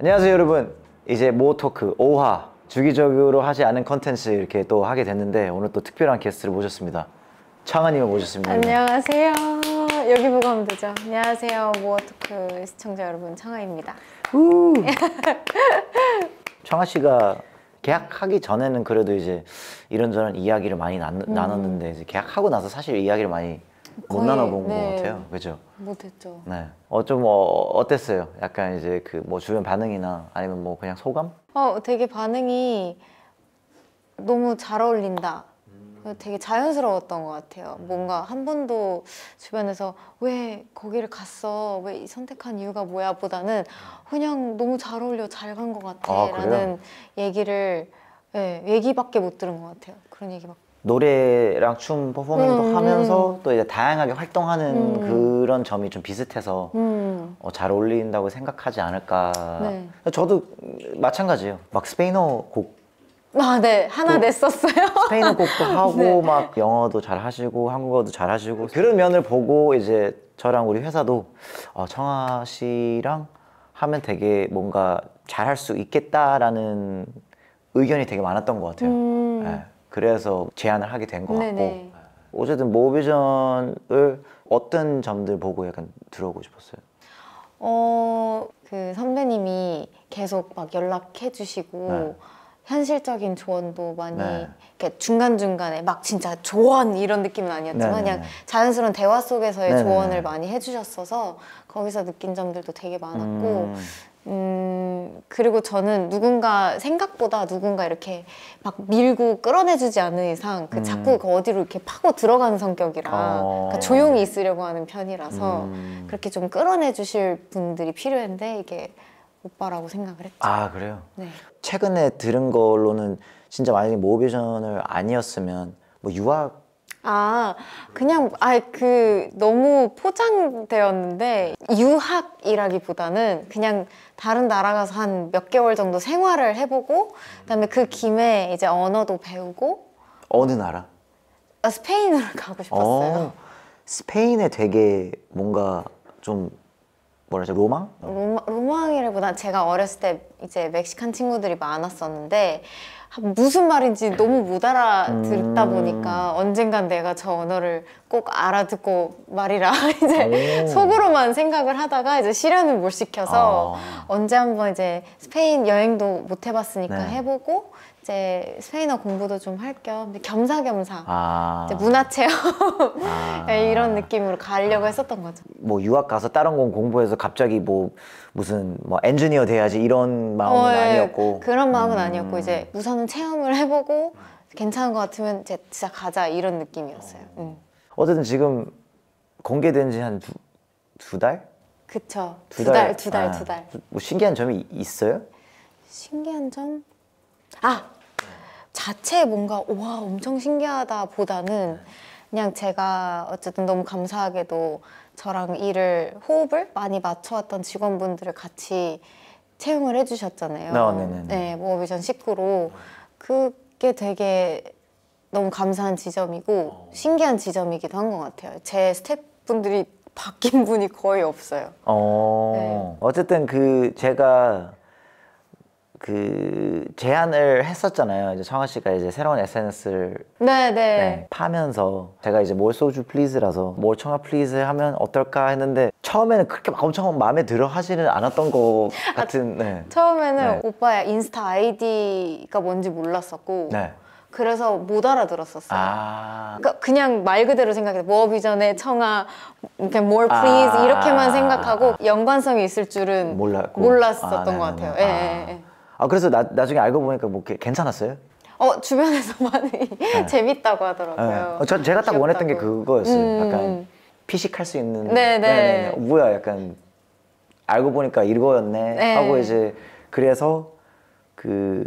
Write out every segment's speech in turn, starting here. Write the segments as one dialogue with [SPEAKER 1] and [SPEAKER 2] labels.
[SPEAKER 1] 안녕하세요 여러분. 이제 모토크 5화 주기적으로 하지 않은 컨텐츠 이렇게 또 하게 됐는데 오늘 또 특별한 게스트를 모셨습니다. 창아님을 모셨습니다.
[SPEAKER 2] 안녕하세요. 여기 보고 하면 되죠. 안녕하세요 모토크 시청자 여러분, 창아입니다.
[SPEAKER 1] 창아씨가 계약하기 전에는 그래도 이제 이런저런 이야기를 많이 나눴는데 이제 계약하고 나서 사실 이야기를 많이 못 나눠본 것 같아요. 그죠?
[SPEAKER 2] 못했죠.
[SPEAKER 1] 네. 어땠어요? 약간 이제 그 뭐 주변 반응이나 아니면 뭐 그냥 소감?
[SPEAKER 2] 되게 반응이 너무 잘 어울린다. 되게 자연스러웠던 것 같아요. 뭔가 한 번도 주변에서 왜 거기를 갔어? 왜 선택한 이유가 뭐야? 보다는 그냥 너무 잘 어울려, 잘 간 것 같아 라는 얘기를 얘기밖에 못 들은 것 같아요. 그런 얘기밖에.
[SPEAKER 1] 노래랑 춤 퍼포먼스도 하면서 또 이제 다양하게 활동하는 그런 점이 좀 비슷해서 잘 어울린다고 생각하지 않을까.
[SPEAKER 2] 네.
[SPEAKER 1] 저도 마찬가지예요. 막 스페인어 곡
[SPEAKER 2] 네. 하나 냈었어요.
[SPEAKER 1] 스페인어 곡도 하고
[SPEAKER 2] 네.
[SPEAKER 1] 막 영어도 잘 하시고 한국어도 잘 하시고 그런 면을 보고 이제 저랑 우리 회사도 청아 씨랑 하면 되게 뭔가 잘할 수 있겠다라는 의견이 되게 많았던 것 같아요. 네. 그래서 제안을 하게 된 것 같고.
[SPEAKER 2] 네네.
[SPEAKER 1] 어쨌든 모비전을 어떤 점들 보고 약간 들어보고 싶었어요?
[SPEAKER 2] 그 선배님이 계속 막 연락해 주시고 현실적인 조언도 많이 이렇게 중간중간에 막 진짜 조언 이런 느낌은 아니었지만 그냥 자연스러운 대화 속에서의 조언을 많이 해주셨어서 거기서 느낀 점들도 되게 많았고 그리고 저는 생각보다 누군가 이렇게 막 밀고 끌어내주지 않는 이상 자꾸 어디로 이렇게 파고 들어가는 성격이라 그러니까 조용히 있으려고 하는 편이라서 그렇게 좀 끌어내주실 분들이 필요한데 이게 오빠라고 생각을 했죠.
[SPEAKER 1] 아, 그래요?
[SPEAKER 2] 네.
[SPEAKER 1] 최근에 들은 걸로는 진짜 만약에 모비전을 아니었으면 뭐 유학
[SPEAKER 2] 그냥 너무 포장되었는데 유학이라기보다는 그냥 다른 나라 가서 한 몇 개월 정도 생활을 해보고 그다음에 그 김에 이제 언어도 배우고.
[SPEAKER 1] 어느 나라?
[SPEAKER 2] 스페인으로 가고 싶었어요.
[SPEAKER 1] 스페인에 되게 뭔가 좀 뭐라지 로망?
[SPEAKER 2] 로망이라기보다 제가 어렸을 때 이제 멕시칸 친구들이 많았었는데 무슨 말인지 너무 못 알아듣다 보니까 언젠간 내가 저 언어를 꼭 알아듣고 말이라 이제 속으로만 생각을 하다가 이제 실현을 못 시켜서 언제 한번 이제 스페인 여행도 못 해봤으니까 해보고 이제 스페인어 공부도 좀 할 겸 겸사겸사 이제 문화체험 이런 느낌으로 가려고 했었던 거죠.
[SPEAKER 1] 뭐 유학 가서 다른 건 공부해서 갑자기 뭐 무슨 뭐 엔지니어 돼야지 이런 마음은 아니었고
[SPEAKER 2] 그런 마음은 아니었고 이제 우선은 체험을 해보고 괜찮은 것 같으면 이제 진짜 가자 이런 느낌이었어요.
[SPEAKER 1] 어쨌든 지금 공개된 지 한 두 달?
[SPEAKER 2] 그쵸. 두 달.
[SPEAKER 1] 뭐 신기한 점이 있어요?
[SPEAKER 2] 신기한 점? 자체에 뭔가 와 엄청 신기하다 보다는 그냥 제가 어쨌든 너무 감사하게도 저랑 호흡을 많이 맞춰왔던 직원분들을 같이 채용을 해주셨잖아요. 네, 모비전 식구로. 그게 되게 너무 감사한 지점이고 신기한 지점이기도 한 것 같아요. 제 스태프분들이 바뀐 분이 거의 없어요.
[SPEAKER 1] 어쨌든 제가 제안을 했었잖아요. 이제 청아 씨가 이제 새로운 SNS를 파면서 제가 이제 more soju please라서 more 청아 please 하면 어떨까 했는데 처음에는 그렇게 막 엄청 마음에 들어 하지는 않았던 것 같은.
[SPEAKER 2] 처음에는 오빠의 인스타 아이디가 뭔지 몰랐었고 그래서 못 알아들었었어요. 그냥 말 그대로 생각해서 모비전에 청아 그냥 more please 이렇게만 생각하고 연관성이 있을 줄은 몰랐었던 것 같아요.
[SPEAKER 1] 그래서 나중에 알고 보니까 뭐 괜찮았어요?
[SPEAKER 2] 주변에서 많이 재밌다고 하더라고요.
[SPEAKER 1] 제가 딱 원했던 게 그거였어요. 약간 피식할 수 있는. 뭐야 약간 알고 보니까 이거였네 하고 이제 그래서 그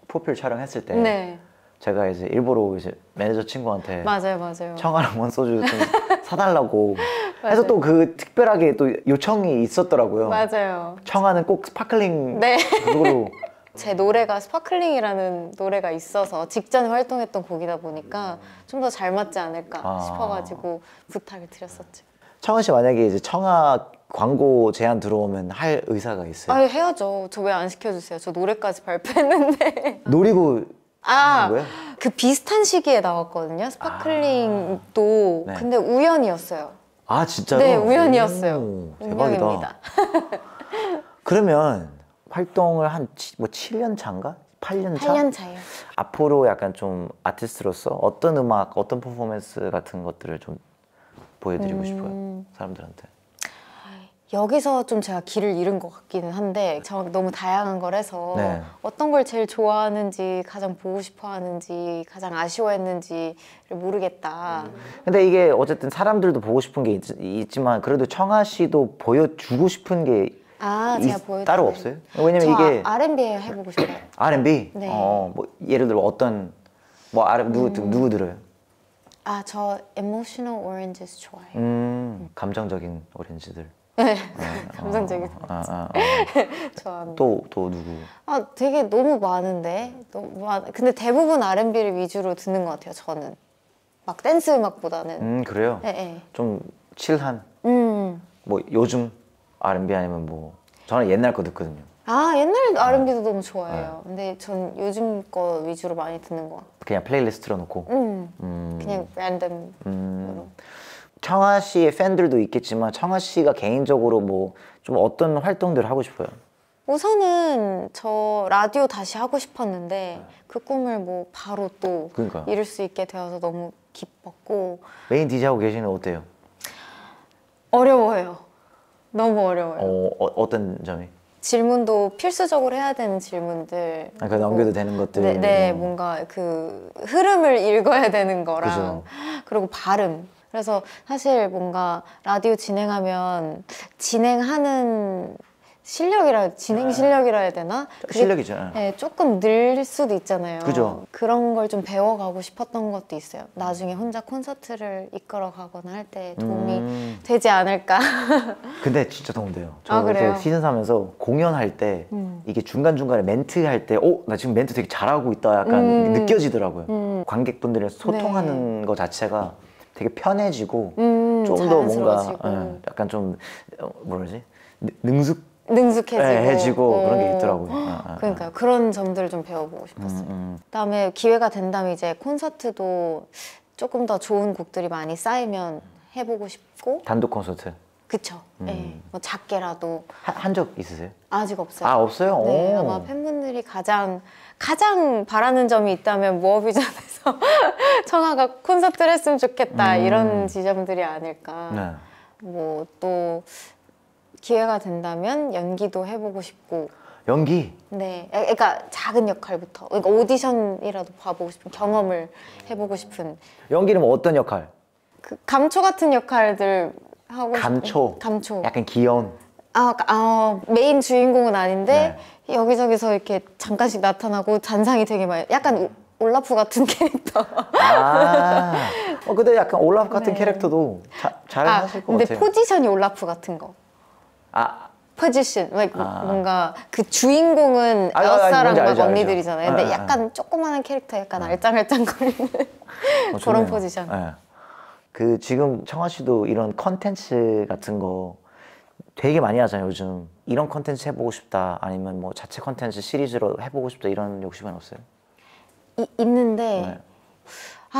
[SPEAKER 1] 프로필 촬영했을 때 제가 이제 일부러 이제 매니저 친구한테
[SPEAKER 2] 맞아요.
[SPEAKER 1] 청아랑 원소주 좀 사달라고 해서 또 특별하게 또 요청이 있었더라고요.
[SPEAKER 2] 맞아요.
[SPEAKER 1] 청아는 꼭 스파클링 그걸로.
[SPEAKER 2] 제 노래가 스파클링이라는 노래가 있어서 직전에 활동했던 곡이다 보니까 좀 더 잘 맞지 않을까 싶어가지고 부탁을 드렸었죠.
[SPEAKER 1] 청아 씨 만약에 이제 청아 광고 제안 들어오면 할 의사가 있어요?
[SPEAKER 2] 아, 해야죠. 저 왜 안 시켜주세요? 저 노래까지 발표했는데.
[SPEAKER 1] 노리고
[SPEAKER 2] 아,
[SPEAKER 1] 하는 거예요?
[SPEAKER 2] 그 비슷한 시기에 나왔거든요. 스파클링도.
[SPEAKER 1] 네.
[SPEAKER 2] 근데 우연이었어요.
[SPEAKER 1] 아 진짜로?
[SPEAKER 2] 네, 우연이었어요.
[SPEAKER 1] 오, 대박이다.
[SPEAKER 2] 운명입니다.
[SPEAKER 1] 그러면 활동을 한 뭐 7년 차인가? 8년 차?
[SPEAKER 2] 8년 차예요.
[SPEAKER 1] 앞으로 약간 좀 아티스트로서 어떤 음악, 어떤 퍼포먼스 같은 것들을 좀 보여드리고 싶어요? 사람들한테.
[SPEAKER 2] 여기서 좀 제가 길을 잃은 것 같기는 한데 정말 너무 다양한 걸 해서
[SPEAKER 1] 네.
[SPEAKER 2] 어떤 걸 제일 좋아하는지, 가장 보고 싶어 하는지, 가장 아쉬워했는지를 모르겠다.
[SPEAKER 1] 근데 이게 어쨌든 사람들도 보고 싶은 게 있지만 그래도 청아 씨도 보여주고 싶은 게
[SPEAKER 2] 아, 제가 보여드릴게요.
[SPEAKER 1] 따로 없어요? 왜냐면
[SPEAKER 2] 저
[SPEAKER 1] 이게
[SPEAKER 2] R&B 해보고 싶어요.
[SPEAKER 1] R&B?
[SPEAKER 2] 네.
[SPEAKER 1] 뭐 예를 들어 어떤 뭐 누구 들어요?
[SPEAKER 2] 아, 저 Emotional Oranges 좋아해요.
[SPEAKER 1] 감정적인 오렌지들.
[SPEAKER 2] 네, 감정적인 좋아합니다.
[SPEAKER 1] 또 누구?
[SPEAKER 2] 아, 되게 너무 많은데 근데 대부분 R&B를 위주로 듣는 것 같아요. 저는 막 댄스 음악보다는.
[SPEAKER 1] 그래요?
[SPEAKER 2] 네, 네.
[SPEAKER 1] 좀 칠한
[SPEAKER 2] 음.
[SPEAKER 1] 뭐 요즘 R&B 아니면 뭐 저는 옛날 거 듣거든요.
[SPEAKER 2] 아, 옛날 R&B도 너무 좋아해요. 근데 전 요즘 거 위주로 많이 듣는 것 같아요.
[SPEAKER 1] 그냥 플레이리스트 틀어놓고.
[SPEAKER 2] 그냥 랜덤으로.
[SPEAKER 1] 청아 씨의 팬들도 있겠지만 청아 씨가 개인적으로 뭐 좀 어떤 활동들을 하고 싶어요?
[SPEAKER 2] 우선은 저 라디오 다시 하고 싶었는데 그 꿈을 뭐 바로 또
[SPEAKER 1] 그러니까요.
[SPEAKER 2] 이룰 수 있게 되어서 너무 기뻤고.
[SPEAKER 1] 메인 DJ 하고 계시는 어때요?
[SPEAKER 2] 어려워요. 너무 어려워요.
[SPEAKER 1] 어떤 점이?
[SPEAKER 2] 질문도 필수적으로 해야 되는 질문들.
[SPEAKER 1] 그 넘겨도 되는 것들.
[SPEAKER 2] 네, 뭔가 그 흐름을 읽어야 되는 거랑.
[SPEAKER 1] 그죠.
[SPEAKER 2] 그리고 발음. 그래서 사실 뭔가 라디오 진행하면 진행 실력이라 해야 되나? 그게,
[SPEAKER 1] 실력이죠.
[SPEAKER 2] 네, 조금 늘 수도 있잖아요.
[SPEAKER 1] 그죠.
[SPEAKER 2] 그런 걸 좀 배워가고 싶었던 것도 있어요. 나중에 혼자 콘서트를 이끌어 가거나 할 때 도움이 되지 않을까.
[SPEAKER 1] 근데 진짜 도움돼요.
[SPEAKER 2] 아,
[SPEAKER 1] 저
[SPEAKER 2] 그래요?
[SPEAKER 1] 시즌 3에서 공연할 때 이게 중간중간에 멘트 할 때 나 지금 멘트 되게 잘하고 있다 약간 느껴지더라고요. 관객분들이랑 소통하는 거 자체가 되게 편해지고 좀 더 뭔가
[SPEAKER 2] 자연스러워지고.
[SPEAKER 1] 약간 좀 뭐라지?
[SPEAKER 2] 능숙해지고
[SPEAKER 1] 그런 게 있더라고요.
[SPEAKER 2] 그러니까요. 그런 점들을 좀 배워보고 싶었어요. 그다음에 기회가 된다면 이제 콘서트도 조금 더 좋은 곡들이 많이 쌓이면 해보고 싶고.
[SPEAKER 1] 단독 콘서트
[SPEAKER 2] 그쵸. 네. 뭐 작게라도.
[SPEAKER 1] 한 적 있으세요?
[SPEAKER 2] 아직 없어요.
[SPEAKER 1] 아 없어요?
[SPEAKER 2] 네,
[SPEAKER 1] 오.
[SPEAKER 2] 아마 팬분들이 가장 바라는 점이 있다면 무어비전에서 청아가 콘서트를 했으면 좋겠다 이런 지점들이 아닐까.
[SPEAKER 1] 네.
[SPEAKER 2] 뭐 또 기회가 된다면 연기도 해보고 싶고.
[SPEAKER 1] 연기?
[SPEAKER 2] 네, 그러니까 작은 역할부터. 그러니까 오디션이라도 봐보고 싶은 경험을 해보고 싶은.
[SPEAKER 1] 연기는 뭐 어떤 역할?
[SPEAKER 2] 그 감초 같은 역할들 하고
[SPEAKER 1] 감초?
[SPEAKER 2] 감초.
[SPEAKER 1] 약간 귀여운?
[SPEAKER 2] 메인 주인공은 아닌데 여기저기서 이렇게 잠깐씩 나타나고 잔상이 되게 많이. 약간 올라프 같은 캐릭터.
[SPEAKER 1] 근데 약간 올라프 같은
[SPEAKER 2] 네.
[SPEAKER 1] 캐릭터도 잘 하실 것
[SPEAKER 2] 근데
[SPEAKER 1] 같아요.
[SPEAKER 2] 포지션이 올라프 같은 거. 포지션, 뭔가 그 주인공은 엘사랑 막 언니들이잖아요. 근데 약간 조그마한 캐릭터, 약간 알짱알짱거리는 그런
[SPEAKER 1] 좋네요.
[SPEAKER 2] 포지션.
[SPEAKER 1] 네. 그 지금 청아 씨도 이런 컨텐츠 같은 거 되게 많이 하잖아요, 요즘. 이런 컨텐츠 해보고 싶다, 아니면 뭐 자체 컨텐츠 시리즈로 해보고 싶다 이런 욕심은 없어요?
[SPEAKER 2] 있는데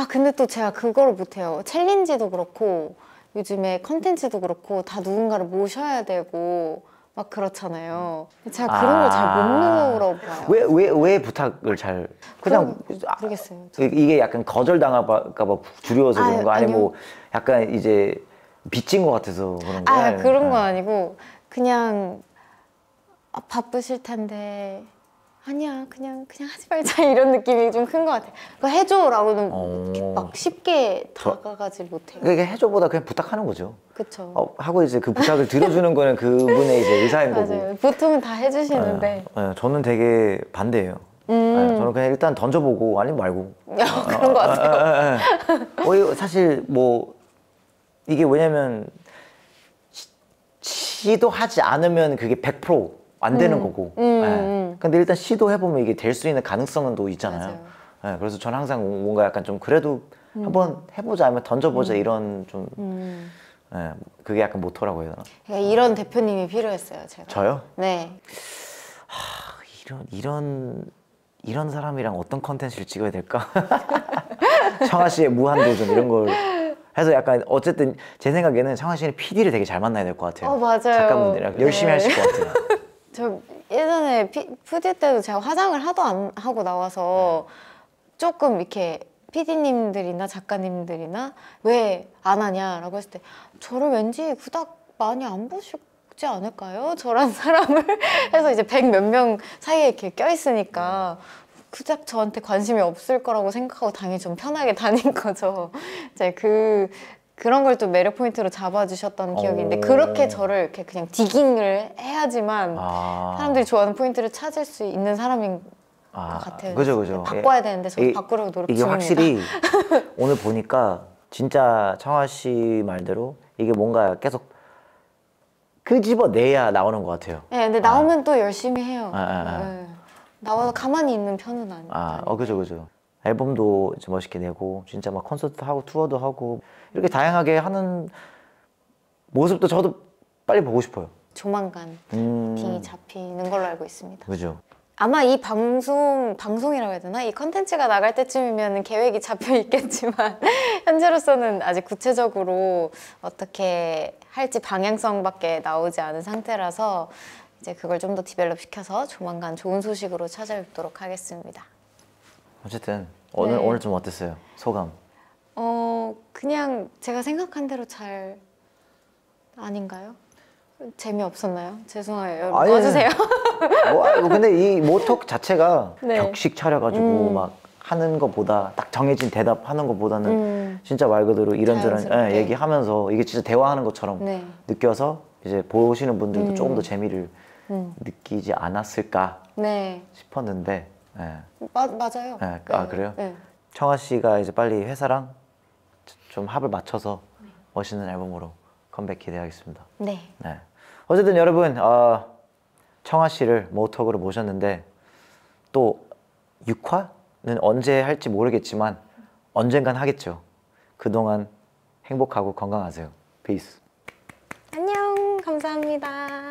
[SPEAKER 2] 근데 또 제가 그거를 못해요. 챌린지도 그렇고 요즘에 컨텐츠도 그렇고 다 누군가를 모셔야 되고 막 그렇잖아요. 제가 그런 걸 잘 못 물어봐요.
[SPEAKER 1] 왜 부탁을 잘 그냥
[SPEAKER 2] 모르겠어요.
[SPEAKER 1] 이게 약간 거절당할까 봐 두려워서 그런 거 아니면 뭐 약간 이제 빚진 것 같아서 그런 거야?
[SPEAKER 2] 그런 건 아니고 그냥 바쁘실 텐데 아니야 그냥 하지 말자 이런 느낌이 좀 큰 것 같아요. 그거 해줘라고는 이렇게 막 쉽게 다가가지 못해요.
[SPEAKER 1] 그러니까 해줘보다 그냥 부탁하는 거죠.
[SPEAKER 2] 그렇죠.
[SPEAKER 1] 하고 이제 그 부탁을 들어주는 거는 그분의 이제 의사인 거고.
[SPEAKER 2] 맞아요. 보통은 다 해주시는데.
[SPEAKER 1] 저는 되게 반대예요. 저는 그냥 일단 던져보고 아니면 말고.
[SPEAKER 2] 그런 것 같아요.
[SPEAKER 1] 사실 뭐 이게 왜냐면 시도하지 않으면 그게 100% 안 되는 거고. 근데 일단 시도해보면 이게 될 수 있는 가능성은 또 있잖아요. 그래서 저는 항상 뭔가 약간 좀 그래도 한번 해보자 아니면 던져보자 이런 좀 예, 그게 약간 모토라고 해야 되나?
[SPEAKER 2] 그러니까 이런 대표님이 필요했어요, 제가.
[SPEAKER 1] 저요?
[SPEAKER 2] 네.
[SPEAKER 1] 이런 사람이랑 어떤 컨텐츠를 찍어야 될까? 청아 씨의 무한도전 이런 걸 해서 약간 어쨌든 제 생각에는 청아 씨는 PD를 되게 잘 만나야 될 것 같아요.
[SPEAKER 2] 맞아요.
[SPEAKER 1] 작가분들이랑 열심히
[SPEAKER 2] 네.
[SPEAKER 1] 하실 것 같아요.
[SPEAKER 2] 저 예전에 푸디 때도 제가 화장을 하도 안 하고 나와서 조금 이렇게 PD님들이나 작가님들이나 왜 안 하냐라고 했을 때 저를 왠지 그닥 많이 안 보시지 않을까요? 저란 사람을 해서 이제 100 몇 명 사이에 이렇게 껴있으니까 그닥 저한테 관심이 없을 거라고 생각하고 당연히 좀 편하게 다닌 거죠. 이제 그런 걸 또 매력 포인트로 잡아주셨던 기억이 있는데 그렇게 저를 이렇게 그냥 디깅을 해야지만 사람들이 좋아하는 포인트를 찾을 수 있는 사람인 것 같아요.
[SPEAKER 1] 그죠.
[SPEAKER 2] 바꿔야 되는데 저 바꾸려고 노력
[SPEAKER 1] 이게
[SPEAKER 2] 중입니다.
[SPEAKER 1] 확실히 오늘 보니까 진짜 청아 씨 말대로 이게 뭔가 계속 끄집어내야 나오는 것 같아요.
[SPEAKER 2] 네, 근데 나오면 또 열심히 해요.
[SPEAKER 1] 네.
[SPEAKER 2] 나와서 가만히 있는 편은 아니에요.
[SPEAKER 1] 그죠. 앨범도 이제 멋있게 내고 진짜 막 콘서트 하고 투어도 하고 이렇게 다양하게 하는 모습도 저도 빨리 보고 싶어요.
[SPEAKER 2] 조만간 딩이 잡히는 걸로 알고 있습니다.
[SPEAKER 1] 그죠.
[SPEAKER 2] 아마 이 방송이라고 해야 되나? 이 컨텐츠가 나갈 때쯤이면 계획이 잡혀 있겠지만 현재로서는 아직 구체적으로 어떻게 할지 방향성밖에 나오지 않은 상태라서 이제 그걸 좀 더 디벨롭 시켜서 조만간 좋은 소식으로 찾아뵙도록 하겠습니다.
[SPEAKER 1] 어쨌든 오늘 좀 어땠어요? 소감?
[SPEAKER 2] 그냥 제가 생각한 대로 잘 아닌가요? 재미없었나요? 죄송해요. 여러분 꺼주세요.
[SPEAKER 1] 근데 이 모톡 자체가
[SPEAKER 2] 네.
[SPEAKER 1] 격식 차려가지고 막 하는 것보다 딱 정해진 대답하는 것보다는 진짜 말 그대로 이런저런
[SPEAKER 2] 자연스럽게.
[SPEAKER 1] 얘기하면서 이게 진짜 대화하는 것처럼
[SPEAKER 2] 네.
[SPEAKER 1] 느껴서 이제 보시는 분들도 조금 더 재미를 느끼지 않았을까
[SPEAKER 2] 네.
[SPEAKER 1] 싶었는데
[SPEAKER 2] 맞아요.
[SPEAKER 1] 그래요?
[SPEAKER 2] 네.
[SPEAKER 1] 청아 씨가 이제 빨리 회사랑 좀 합을 맞춰서 멋있는 앨범으로 컴백 기대하겠습니다.
[SPEAKER 2] 네.
[SPEAKER 1] 네. 어쨌든 여러분 청아 씨를 모톡으로 모셨는데 또 6화는 언제 할지 모르겠지만 언젠간 하겠죠. 그동안 행복하고 건강하세요. 피스.
[SPEAKER 2] 안녕. 감사합니다.